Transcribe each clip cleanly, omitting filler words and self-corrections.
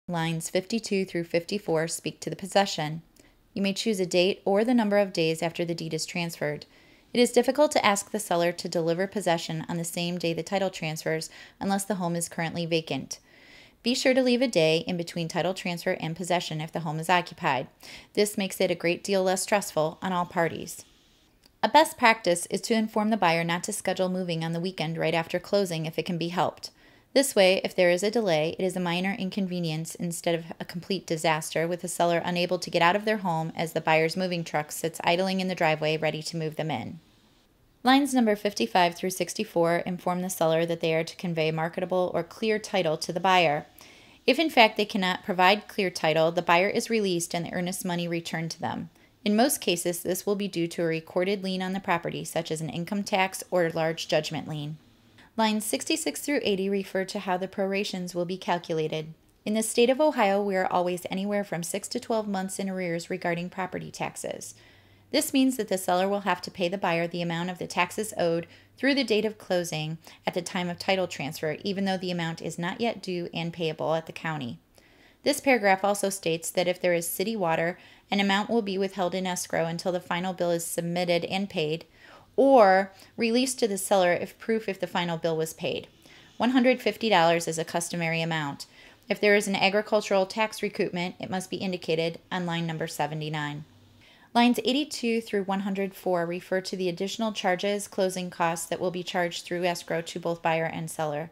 Lines 52 through 54 speak to the possession. You may choose a date or the number of days after the deed is transferred. It is difficult to ask the seller to deliver possession on the same day the title transfers unless the home is currently vacant. Be sure to leave a day in between title transfer and possession if the home is occupied. This makes it a great deal less stressful on all parties. A best practice is to inform the buyer not to schedule moving on the weekend right after closing if it can be helped. This way, if there is a delay, it is a minor inconvenience instead of a complete disaster, with the seller unable to get out of their home as the buyer's moving truck sits idling in the driveway ready to move them in. Lines number 55 through 64 inform the seller that they are to convey marketable or clear title to the buyer. If in fact they cannot provide clear title, the buyer is released and the earnest money returned to them. In most cases, this will be due to a recorded lien on the property, such as an income tax or large judgment lien. Lines 66 through 80 refer to how the prorations will be calculated. In the state of Ohio, we are always anywhere from 6 to 12 months in arrears regarding property taxes. This means that the seller will have to pay the buyer the amount of the taxes owed through the date of closing at the time of title transfer, even though the amount is not yet due and payable at the county. This paragraph also states that if there is city water, an amount will be withheld in escrow until the final bill is submitted and paid, or released to the seller if the final bill was paid. $150 is a customary amount. If there is an agricultural tax recoupment, it must be indicated on line number 79. Lines 82 through 104 refer to the additional charges, closing costs that will be charged through escrow to both buyer and seller.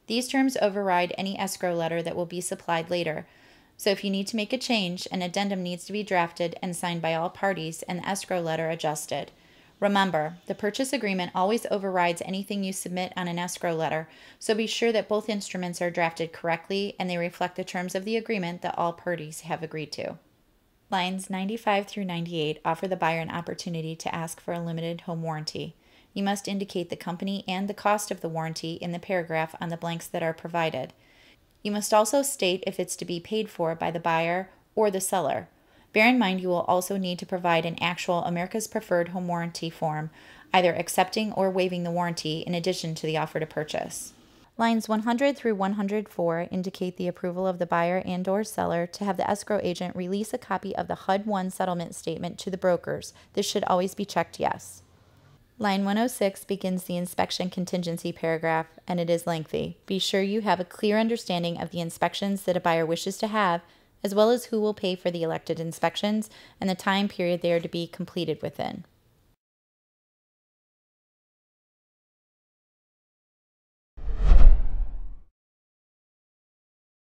These terms override any escrow letter that will be supplied later. So if you need to make a change, an addendum needs to be drafted and signed by all parties and the escrow letter adjusted. Remember, the purchase agreement always overrides anything you submit on an escrow letter, so be sure that both instruments are drafted correctly and they reflect the terms of the agreement that all parties have agreed to. Lines 95 through 98 offer the buyer an opportunity to ask for a limited home warranty. You must indicate the company and the cost of the warranty in the paragraph on the blanks that are provided. You must also state if it's to be paid for by the buyer or the seller. Bear in mind you will also need to provide an actual America's Preferred Home Warranty form, either accepting or waiving the warranty in addition to the offer to purchase. Lines 100 through 104 indicate the approval of the buyer and/or seller to have the escrow agent release a copy of the HUD-1 settlement statement to the brokers. This should always be checked yes. Line 106 begins the inspection contingency paragraph, and it is lengthy. Be sure you have a clear understanding of the inspections that a buyer wishes to have, as well as who will pay for the elected inspections and the time period they are to be completed within.